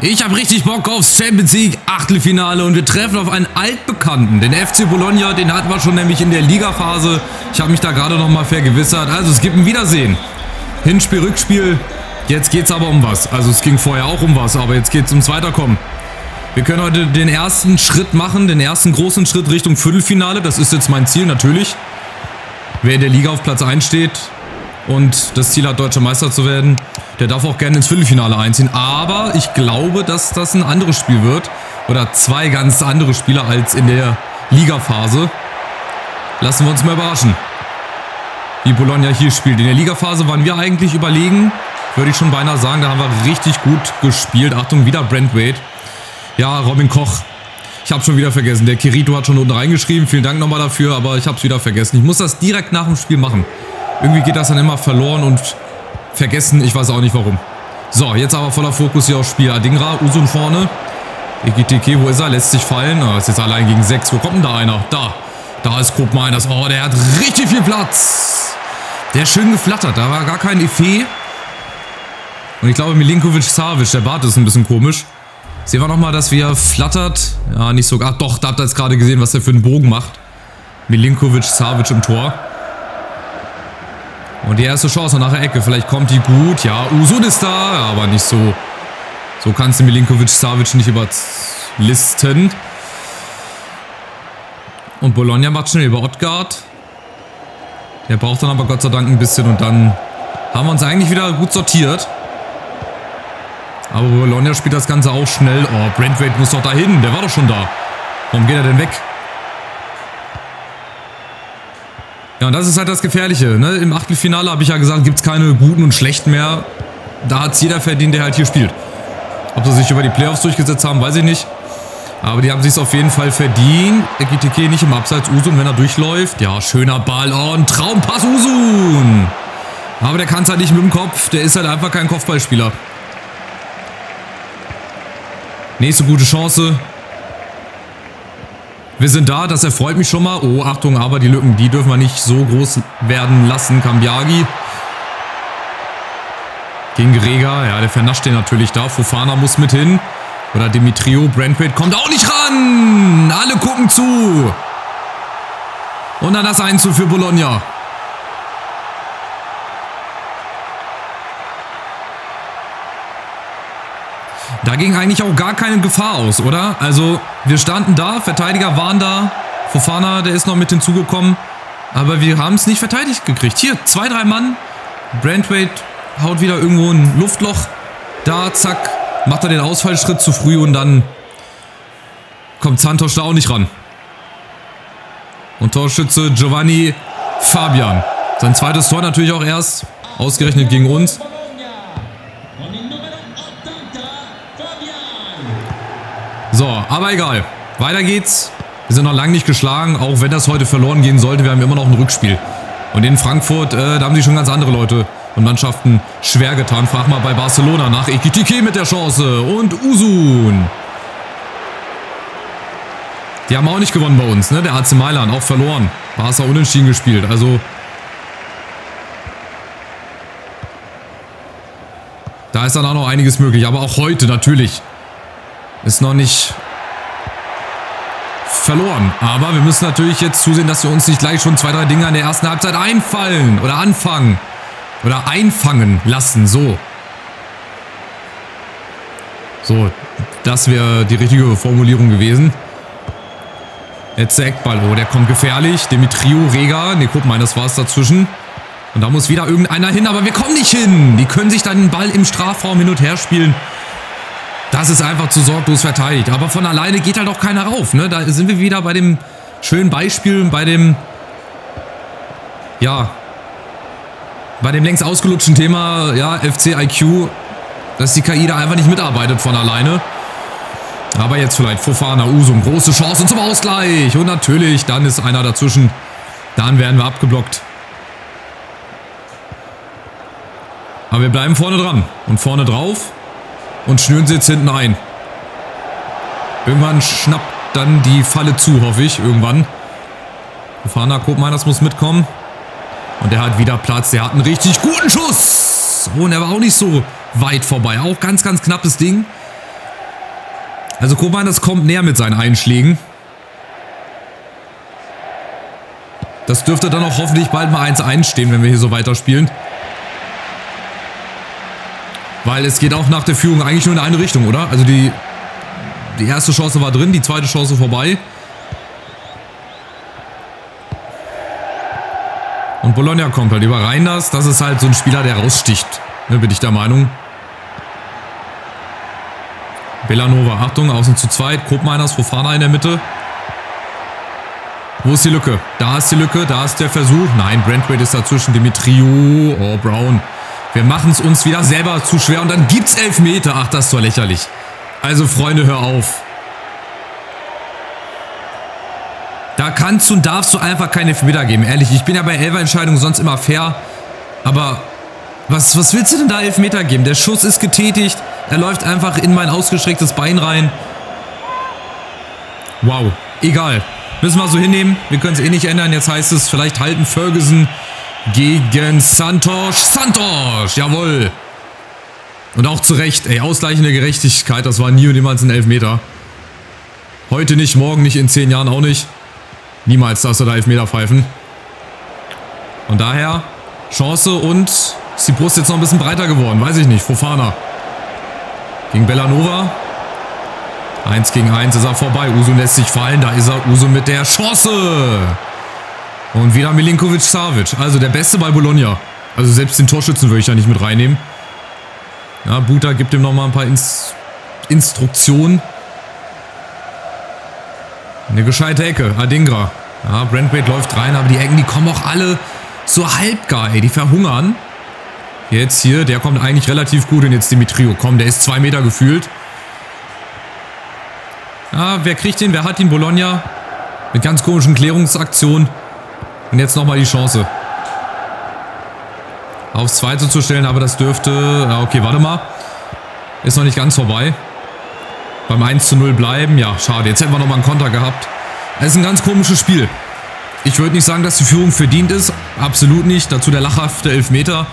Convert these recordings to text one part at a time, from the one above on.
Ich habe richtig Bock aufs Champions League Achtelfinale und wir treffen auf einen Altbekannten, den FC Bologna, den hatten wir schon nämlich in der Ligaphase. Ich habe mich da gerade nochmal vergewissert, also es gibt ein Wiedersehen. Hinspiel, Rückspiel, jetzt geht's aber um was. Also es ging vorher auch um was, aber jetzt geht's ums Weiterkommen. Wir können heute den ersten Schritt machen, den ersten großen Schritt Richtung Viertelfinale. Das ist jetzt mein Ziel natürlich. Wer in der Liga auf Platz 1 steht und das Ziel hat, Deutscher Meister zu werden, der darf auch gerne ins Viertelfinale einziehen. Aber ich glaube, dass das ein anderes Spiel wird. Oder zwei ganz andere Spiele als in der Ligaphase. Lassen wir uns mal überraschen, wie Bologna hier spielt. In der Ligaphase waren wir eigentlich überlegen. Würde ich schon beinahe sagen, da haben wir richtig gut gespielt. Achtung, wieder Brentwaite. Ja, Robin Koch. Ich habe schon wieder vergessen. Der Kirito hat schon unten reingeschrieben. Vielen Dank nochmal dafür, aber ich habe es wieder vergessen. Ich muss das direkt nach dem Spiel machen. Irgendwie geht das dann immer verloren und vergessen. Ich weiß auch nicht warum. So, jetzt aber voller Fokus hier aufs Spiel. Adingra, Usun vorne. Ekitike, wo ist er? Lässt sich fallen. Oh, ist jetzt allein gegen 6. Wo kommt denn da einer? Da ist Koop Meiners. Oh, der hat richtig viel Platz. Der ist schön geflattert. Da war gar kein Effet. Und ich glaube, Milinkovic-Savic, der Bart ist ein bisschen komisch. Sehen wir nochmal, dass wir flattert. Ja, nicht so. Ach doch, da habt ihr jetzt gerade gesehen, was der für einen Bogen macht. Milinkovic-Savic im Tor. Und die erste Chance nach der Ecke. Vielleicht kommt die gut. Ja, Usun ist da, aber nicht so. So kannst du Milinkovic-Savic nicht überlisten. Und Bologna macht schnell über Odgaard. Der braucht dann aber Gott sei Dank ein bisschen und dann haben wir uns eigentlich wieder gut sortiert. Aber Bologna spielt das Ganze auch schnell. Oh, Brentwaite muss doch dahin. Der war doch schon da. Warum geht er denn weg? Ja, und das ist halt das Gefährliche. Ne? Im Achtelfinale habe ich ja gesagt, gibt es keine guten und schlechten mehr. Da hat es jeder verdient, der halt hier spielt. Ob sie sich über die Playoffs durchgesetzt haben, weiß ich nicht. Aber die haben sich auf jeden Fall verdient. Ekitike nicht im Abseits. Usun, wenn er durchläuft. Ja, schöner Ball. Oh, ein Traumpass, Usun. Aber der kann es halt nicht mit dem Kopf. Der ist halt einfach kein Kopfballspieler. Nächste gute Chance. Wir sind da, das erfreut mich schon mal. Oh, Achtung, aber die Lücken, die dürfen wir nicht so groß werden lassen. Kambiagi. Gegen Grega. Ja, der vernascht den natürlich da. Fofana muss mit hin. Oder Demetrio. Brentwaite kommt auch nicht ran. Alle gucken zu. Und dann das 1:0 für Bologna. Da ging eigentlich auch gar keine Gefahr aus, oder? Also, wir standen da, Verteidiger waren da. Fofana, der ist noch mit hinzugekommen. Aber wir haben es nicht verteidigt gekriegt. Hier, 2, 3 Mann. Brentwaite haut wieder irgendwo ein Luftloch. Da, zack, macht er den Ausfallschritt zu früh und dann kommt Santos da auch nicht ran. Und Torschütze Giovanni Fabian. Sein zweites Tor natürlich auch erst, ausgerechnet gegen uns. So, aber egal. Weiter geht's. Wir sind noch lange nicht geschlagen, auch wenn das heute verloren gehen sollte. Wir haben immer noch ein Rückspiel. Und in Frankfurt, da haben sich schon ganz andere Leute und Mannschaften schwer getan. Frag mal bei Barcelona nach. Ekitike mit der Chance und Usun. Die haben auch nicht gewonnen bei uns, ne? Der AC Mailand auch verloren. Barca unentschieden gespielt, also da ist dann auch noch einiges möglich. Aber auch heute natürlich ist noch nicht verloren. Aber wir müssen natürlich jetzt zusehen, dass wir uns nicht gleich schon 2, 3 Dinge in der ersten Halbzeit einfallen. Oder anfangen. Oder einfangen lassen. So. So. Das wäre die richtige Formulierung gewesen. Jetzt der Eckball. Oh, der kommt gefährlich. Demetrio, Rega. Ne, guck mal, das war es dazwischen. Und da muss wieder irgendeiner hin. Aber wir kommen nicht hin. Die können sich dann den Ball im Strafraum hin und her spielen. Das ist einfach zu sorglos verteidigt. Aber von alleine geht halt auch keiner rauf. Ne? Da sind wir wieder bei dem schönen Beispiel, bei dem, ja, bei dem längst ausgelutschten Thema, ja, FC IQ, dass die KI da einfach nicht mitarbeitet von alleine. Aber jetzt vielleicht Fofana, Usun, große Chance zum Ausgleich. Und natürlich, dann ist einer dazwischen. Dann werden wir abgeblockt. Aber wir bleiben vorne dran und vorne drauf. Und schnüren sie jetzt hinten ein. Irgendwann schnappt dann die Falle zu, hoffe ich. Irgendwann. Fofana, Koop Meiners muss mitkommen. Und der hat wieder Platz. Der hat einen richtig guten Schuss. Oh, und er war auch nicht so weit vorbei. Auch ganz, ganz knappes Ding. Also Koopmeiners kommt näher mit seinen Einschlägen. Das dürfte dann auch hoffentlich bald mal 1-1 stehen, wenn wir hier so weiterspielen. Weil es geht auch nach der Führung eigentlich nur in eine Richtung, oder? Also die erste Chance war drin, die zweite Chance vorbei. Und Bologna kommt halt über Reinders. Das ist halt so ein Spieler, der raussticht. Ne, bin ich der Meinung. Belanova, Achtung, außen zu zweit. Koopmeiners, Fofana in der Mitte. Wo ist die Lücke? Da ist die Lücke, da ist der Versuch. Nein, Branthwaite ist dazwischen. Dimitriou, oh, Brown. Wir machen es uns wieder selber zu schwer und dann gibt's Elfmeter. Ach, das ist doch lächerlich. Also, Freunde, hör auf. Da kannst und darfst du einfach keine Elfmeter geben. Ehrlich, ich bin ja bei Elferentscheidungen sonst immer fair. Aber was willst du denn da Elfmeter geben? Der Schuss ist getätigt. Er läuft einfach in mein ausgestrecktes Bein rein. Wow, egal. Müssen wir so hinnehmen. Wir können es eh nicht ändern. Jetzt heißt es vielleicht halten Ferguson gegen Santos. Santos, jawohl. Und auch zu Recht. Ey, ausgleichende Gerechtigkeit. Das war nie und niemals ein Elfmeter. Heute nicht, morgen nicht, in 10 Jahren auch nicht. Niemals darfst du da Elfmeter pfeifen. Und daher Chance und ist die Brust jetzt noch ein bisschen breiter geworden. Weiß ich nicht. Fofana gegen Belanova. 1 gegen 1 ist er vorbei. Uso lässt sich fallen. Da ist er. Uso mit der Chance. Und wieder Milinkovic-Savic. Also der Beste bei Bologna. Also selbst den Torschützen würde ich da nicht mit reinnehmen. Ja, Buta gibt ihm nochmal ein paar Instruktionen. Eine gescheite Ecke. Adingra. Ja, Branthwaite läuft rein, aber die Ecken, die kommen auch alle so halbgar, ey. Die verhungern. Jetzt hier, der kommt eigentlich relativ gut. Und jetzt Dimitriou. Komm, der ist 2 Meter gefühlt. Ja, wer kriegt den? Wer hat ihn? Bologna. Mit ganz komischen Klärungsaktionen. Und jetzt nochmal die Chance. Aufs Zweite zu stellen, aber das dürfte... Ja, okay, warte mal. Ist noch nicht ganz vorbei. Beim 1:0 bleiben. Ja, schade. Jetzt hätten wir nochmal einen Konter gehabt. Es ist ein ganz komisches Spiel. Ich würde nicht sagen, dass die Führung verdient ist. Absolut nicht. Dazu der lachhafte Elfmeter,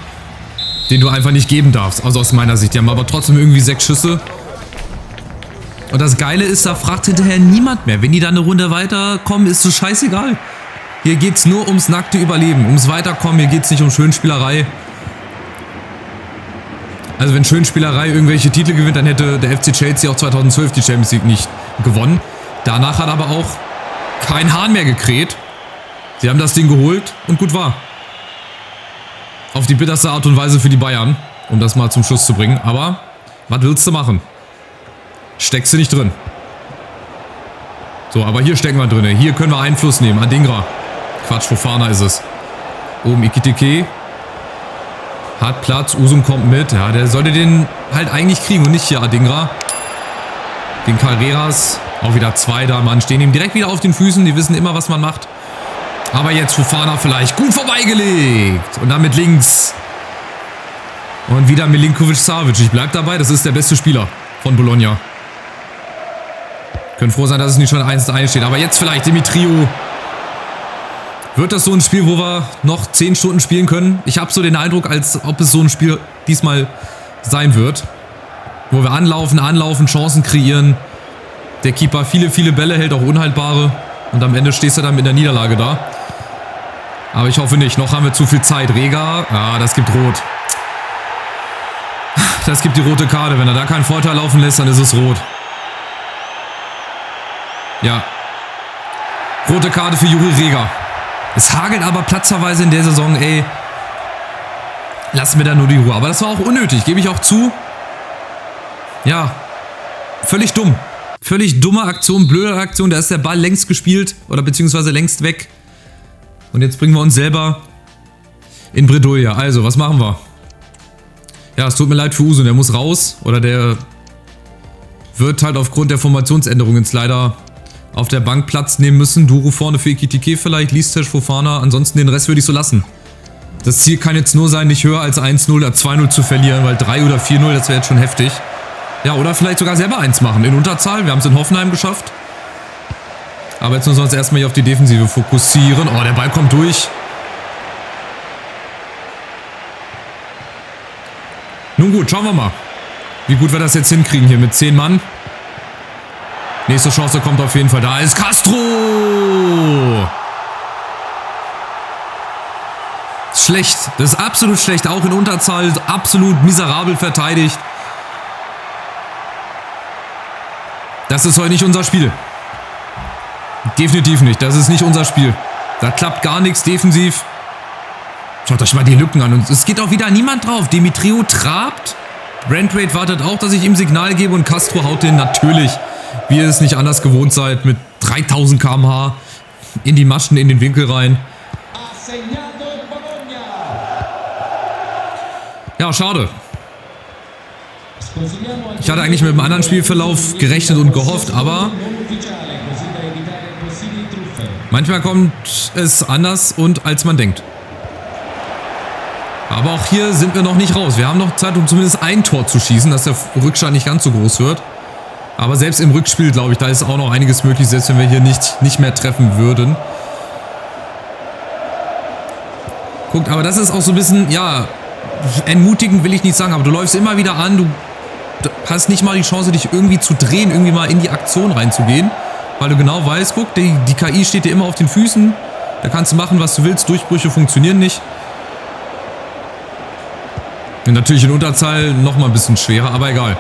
den du einfach nicht geben darfst. Also aus meiner Sicht. Die haben aber trotzdem irgendwie 6 Schüsse. Und das Geile ist, da fragt hinterher niemand mehr. Wenn die dann eine Runde weiterkommen, ist es scheißegal. Hier geht es nur ums nackte Überleben, ums Weiterkommen. Hier geht es nicht um Schönspielerei. Also wenn Schönspielerei irgendwelche Titel gewinnt, dann hätte der FC Chelsea auch 2012 die Champions League nicht gewonnen. Danach hat aber auch kein Hahn mehr gekräht. Sie haben das Ding geholt und gut war. Auf die bitterste Art und Weise für die Bayern, um das mal zum Schluss zu bringen. Aber was willst du machen? Steckst du nicht drin. So, aber hier stecken wir drin. Hier können wir Einfluss nehmen. Adingra. Quatsch, Fofana ist es. Oben Ekitike. Hat Platz. Usum kommt mit. Ja, der sollte den halt eigentlich kriegen und nicht hier Adingra. Den Carreras. Auch wieder 2 da. Mann, stehen ihm direkt wieder auf den Füßen. Die wissen immer, was man macht. Aber jetzt Fofana vielleicht. Gut vorbeigelegt. Und damit links. Und wieder Milinkovic-Savic. Ich bleib dabei. Das ist der beste Spieler von Bologna. Können froh sein, dass es nicht schon 1:1 steht. Aber jetzt vielleicht Dimitriou. Wird das so ein Spiel, wo wir noch 10 Stunden spielen können? Ich habe so den Eindruck, als ob es so ein Spiel diesmal sein wird. Wo wir anlaufen, Chancen kreieren. Der Keeper viele Bälle hält, auch unhaltbare. Und am Ende stehst du dann mit der Niederlage da. Aber ich hoffe nicht. Noch haben wir zu viel Zeit. Rega. Ah, das gibt Rot. Das gibt die rote Karte. Wenn er da keinen Vorteil laufen lässt, dann ist es rot. Ja. Rote Karte für Juri Rega. Es hagelt aber platzverweise in der Saison, ey. Lassen wir da nur die Ruhe. Aber das war auch unnötig, gebe ich auch zu. Ja. Völlig dumm. Völlig dumme Aktion, blöde Aktion. Da ist der Ball längst gespielt. Oder beziehungsweise längst weg. Und jetzt bringen wir uns selber in Bredouille. Also, was machen wir? Ja, es tut mir leid für Uso. Der muss raus. Oder der wird halt aufgrund der Formationsänderung jetzt leider auf der Bank Platz nehmen müssen. Duro vorne für Ekitike vielleicht, Listesh, Fofana. Ansonsten den Rest würde ich so lassen. Das Ziel kann jetzt nur sein, nicht höher als 1:0 oder 2:0 zu verlieren, weil 3 oder 4:0, das wäre jetzt schon heftig. Ja, oder vielleicht sogar selber 1 machen in Unterzahl. Wir haben es in Hoffenheim geschafft. Aber jetzt müssen wir uns erstmal hier auf die Defensive fokussieren. Oh, der Ball kommt durch. Nun gut, schauen wir mal, wie gut wir das jetzt hinkriegen hier mit 10 Mann. Nächste Chance kommt auf jeden Fall. Da ist Castro. Schlecht. Das ist absolut schlecht. Auch in Unterzahl. Absolut miserabel verteidigt. Das ist heute nicht unser Spiel. Definitiv nicht. Das ist nicht unser Spiel. Da klappt gar nichts defensiv. Schaut euch mal die Lücken an. Und es geht auch wieder niemand drauf. Demetrio trabt. Branthwaite wartet auch, dass ich ihm Signal gebe. Und Castro haut den natürlich, wie ihr es nicht anders gewohnt seid, mit 3000 km/h in die Maschen, in den Winkel rein. Ja, schade. Ich hatte eigentlich mit einem anderen Spielverlauf gerechnet und gehofft, aber manchmal kommt es anders und als man denkt. Aber auch hier sind wir noch nicht raus. Wir haben noch Zeit, um zumindest ein Tor zu schießen, dass der Rückstand nicht ganz so groß wird. Aber selbst im Rückspiel, glaube ich, da ist auch noch einiges möglich, selbst wenn wir hier nicht mehr treffen würden. Guckt, aber das ist auch so ein bisschen, ja, entmutigend will ich nicht sagen, aber du läufst immer wieder an, du hast nicht mal die Chance, dich irgendwie zu drehen, irgendwie mal in die Aktion reinzugehen, weil du genau weißt, guck, die KI steht dir immer auf den Füßen, da kannst du machen, was du willst, Durchbrüche funktionieren nicht. Und natürlich in Unterzahl nochmal ein bisschen schwerer, aber egal.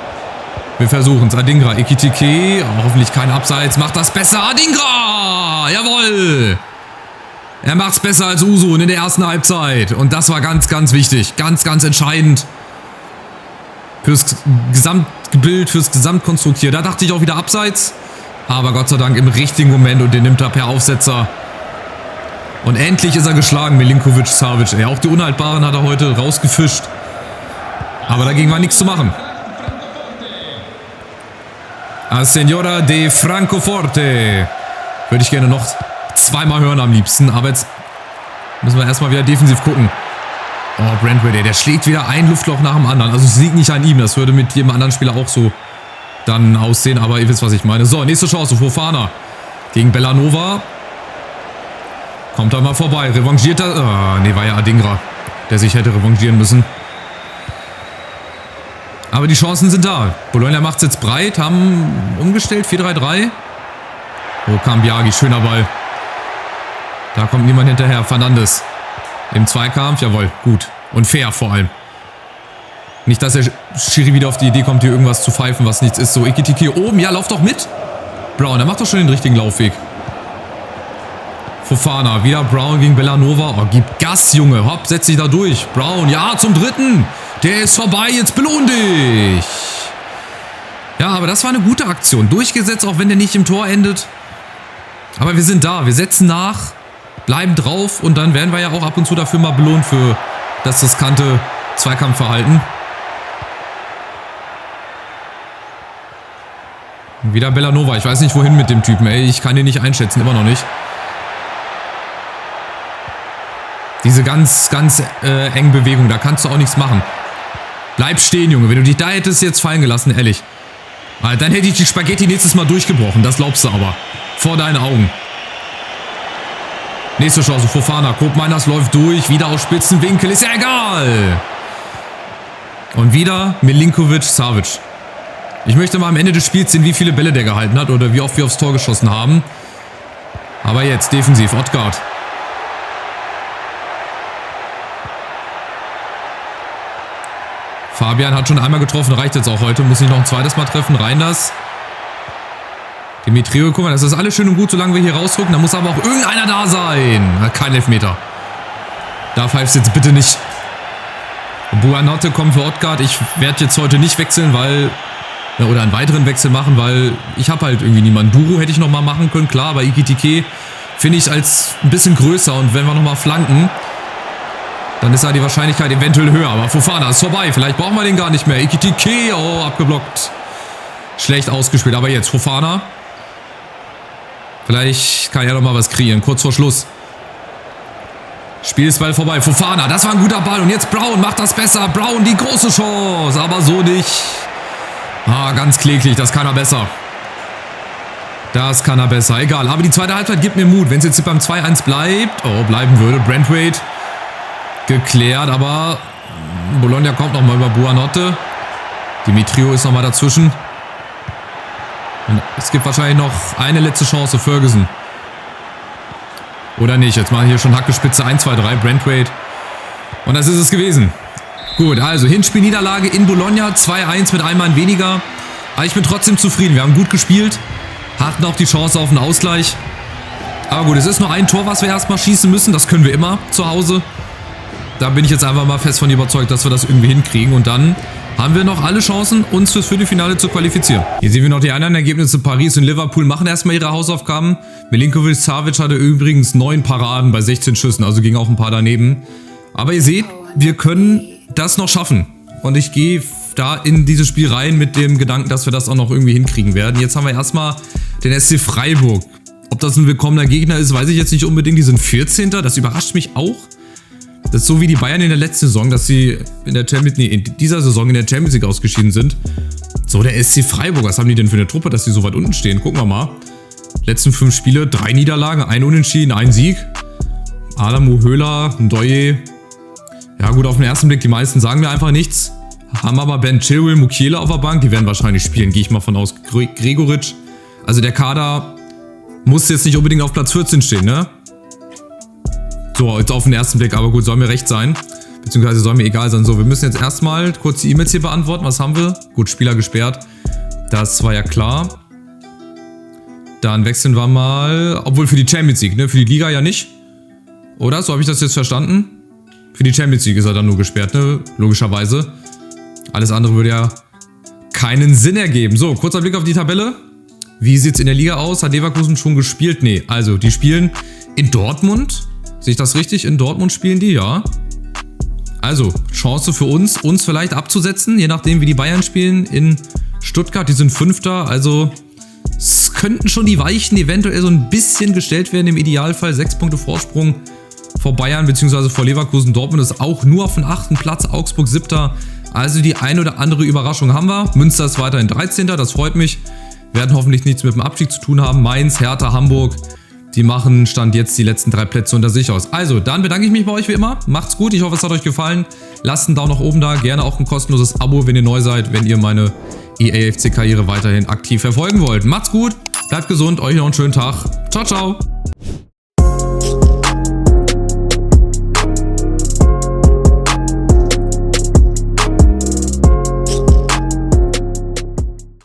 Wir versuchen es. Adingra, Ekitike, hoffentlich kein Abseits, macht das besser. Adingra, jawohl. Er macht es besser als Usun in der ersten Halbzeit. Und das war ganz, ganz wichtig. Ganz, ganz entscheidend. Fürs Gesamtbild, fürs Gesamtkonstrukt hier. Da dachte ich auch wieder Abseits. Aber Gott sei Dank im richtigen Moment. Und den nimmt er per Aufsetzer. Und endlich ist er geschlagen, Milinkovic-Savic. Auch die Unhaltbaren hat er heute rausgefischt. Aber dagegen war nichts zu machen. A Senora de Francoforte. Würde ich gerne noch zweimal hören am liebsten. Aber jetzt müssen wir erstmal wieder defensiv gucken. Oh, Branthwaite, der schlägt wieder ein Luftloch nach dem anderen. Also es liegt nicht an ihm. Das würde mit jedem anderen Spieler auch so dann aussehen. Aber ihr wisst, was ich meine. So, nächste Chance. Fofana gegen Bellanova. Kommt da mal vorbei. Revanchiert er. Oh, nee, war ja Adingra, der sich hätte revanchieren müssen. Aber die Chancen sind da. Bologna macht es jetzt breit. Haben umgestellt. 4-3-3. Oh, Cambiaghi. Schöner Ball. Da kommt niemand hinterher. Fernandes. Im Zweikampf. Jawohl. Gut. Und fair vor allem. Nicht, dass der Schiri wieder auf die Idee kommt, hier irgendwas zu pfeifen, was nichts ist. So, Ekitike oben. Ja, lauf doch mit. Brown, der macht doch schon den richtigen Laufweg. Fofana. Wieder Brown gegen Bellanova. Oh, gib Gas, Junge. Hopp, setz dich da durch. Brown. Ja, zum dritten. Der ist vorbei, jetzt belohn dich. Ja, aber das war eine gute Aktion. Durchgesetzt, auch wenn der nicht im Tor endet. Aber wir sind da, wir setzen nach, bleiben drauf und dann werden wir ja auch ab und zu dafür mal belohnt für das riskante Zweikampfverhalten. Wieder Bellanova, ich weiß nicht wohin mit dem Typen, ey. Ich kann den nicht einschätzen, immer noch nicht. Diese ganz, ganz engen Bewegungen, da kannst du auch nichts machen. Bleib stehen, Junge. Wenn du dich da hättest jetzt fallen gelassen, ehrlich. Dann hätte ich die Spaghetti nächstes Mal durchgebrochen. Das glaubst du aber. Vor deinen Augen. Nächste Chance. Fofana. Koopmeiners läuft durch. Wieder aus Spitzenwinkel. Ist ja egal. Und wieder Milinkovic-Savic. Ich möchte mal am Ende des Spiels sehen, wie viele Bälle der gehalten hat. Oder wie oft wir aufs Tor geschossen haben. Aber jetzt defensiv. Odgaard. Fabian hat schon einmal getroffen, reicht jetzt auch heute. Muss nicht noch ein zweites Mal treffen. Reinders. Demetrio, guck mal, das ist alles schön und gut, solange wir hier rausrücken. Da muss aber auch irgendeiner da sein. Kein Elfmeter. Da pfeifst jetzt bitte nicht. Buonanotte kommt für Odgaard. Ich werde jetzt heute nicht wechseln, weil... Ja, oder einen weiteren Wechsel machen, weil ich habe halt irgendwie niemanden. Duro hätte ich nochmal machen können, klar. Aber Ekitike finde ich als ein bisschen größer. Und wenn wir nochmal flanken... Dann ist da die Wahrscheinlichkeit eventuell höher. Aber Fofana ist vorbei. Vielleicht brauchen wir den gar nicht mehr. Ekitike, oh, abgeblockt. Schlecht ausgespielt. Aber jetzt Fofana. Vielleicht kann er noch mal was kreieren. Kurz vor Schluss. Spielsball vorbei. Fofana, das war ein guter Ball. Und jetzt Brown macht das besser. Brown, die große Chance. Aber so nicht. Ah, ganz kläglich. Das kann er besser. Das kann er besser. Egal. Aber die zweite Halbzeit gibt mir Mut. Wenn es jetzt beim 2-1 bleibt. Oh, bleiben würde. Branthwaite. Geklärt, aber Bologna kommt nochmal über Buonanotte. Demetrio ist nochmal dazwischen. Und es gibt wahrscheinlich noch eine letzte Chance, Ferguson. Oder nicht, jetzt machen wir hier schon Hackespitze 1, 2, 3, Brentwaite. Und das ist es gewesen. Gut, also Hinspielniederlage in Bologna, 2-1 mit einem Mann weniger. Aber ich bin trotzdem zufrieden, wir haben gut gespielt. Hatten auch die Chance auf einen Ausgleich. Aber gut, es ist nur ein Tor, was wir erstmal schießen müssen. Das können wir immer zu Hause. Da bin ich jetzt einfach mal fest von überzeugt, dass wir das irgendwie hinkriegen. Und dann haben wir noch alle Chancen, uns fürs Viertelfinale zu qualifizieren. Hier sehen wir noch die anderen Ergebnisse. Paris und Liverpool machen erstmal ihre Hausaufgaben. Milinkovic-Savic hatte übrigens 9 Paraden bei 16 Schüssen, also ging auch ein paar daneben. Aber ihr seht, wir können das noch schaffen. Und ich gehe da in dieses Spiel rein mit dem Gedanken, dass wir das auch noch irgendwie hinkriegen werden. Jetzt haben wir erstmal den SC Freiburg. Ob das ein willkommener Gegner ist, weiß ich jetzt nicht unbedingt. Die sind 14. Das überrascht mich auch. Das ist so wie die Bayern in der letzten Saison, dass sie in dieser Saison in der Champions League ausgeschieden sind. So, der SC Freiburg, was haben die denn für eine Truppe, dass die so weit unten stehen? Gucken wir mal. Letzten 5 Spiele, 3 Niederlagen, 1 Unentschieden, 1 Sieg. Adamu, Höhler, Ndoye. Ja gut, auf den ersten Blick, die meisten sagen mir einfach nichts. Haben aber Ben Chilwell, Mukiele auf der Bank, die werden wahrscheinlich spielen, gehe ich mal von aus. Gregoritsch. Also der Kader muss jetzt nicht unbedingt auf Platz 14 stehen, ne? So, jetzt auf den ersten Blick, aber gut, soll mir recht sein. Beziehungsweise soll mir egal sein. So, wir müssen jetzt erstmal kurz die E-Mails hier beantworten. Was haben wir? Gut, Spieler gesperrt. Das war ja klar. Dann wechseln wir mal, obwohl für die Champions League, ne? Für die Liga ja nicht. Oder? So habe ich das jetzt verstanden. Für die Champions League ist er dann nur gesperrt, ne? Logischerweise. Alles andere würde ja keinen Sinn ergeben. So, kurzer Blick auf die Tabelle. Wie sieht es in der Liga aus? Hat Leverkusen schon gespielt? Nee, also die spielen in Dortmund. Sehe ich das richtig? In Dortmund spielen die, ja. Also, Chance für uns vielleicht abzusetzen, je nachdem wie die Bayern spielen. In Stuttgart, die sind 5. Also, es könnten schon die Weichen eventuell so ein bisschen gestellt werden. Im Idealfall 6 Punkte Vorsprung vor Bayern bzw. vor Leverkusen. Dortmund ist auch nur auf dem 8. Platz, Augsburg 7. Also die ein oder andere Überraschung haben wir. Münster ist weiterhin 13. Das freut mich. Werden hoffentlich nichts mit dem Abstieg zu tun haben. Mainz, Hertha, Hamburg. Die machen Stand jetzt die letzten 3 Plätze unter sich aus. Also, dann bedanke ich mich bei euch wie immer. Macht's gut, ich hoffe, es hat euch gefallen. Lasst einen Daumen nach oben da. Gerne auch ein kostenloses Abo, wenn ihr neu seid, wenn ihr meine EAFC-Karriere weiterhin aktiv verfolgen wollt. Macht's gut, bleibt gesund, euch noch einen schönen Tag. Ciao, ciao.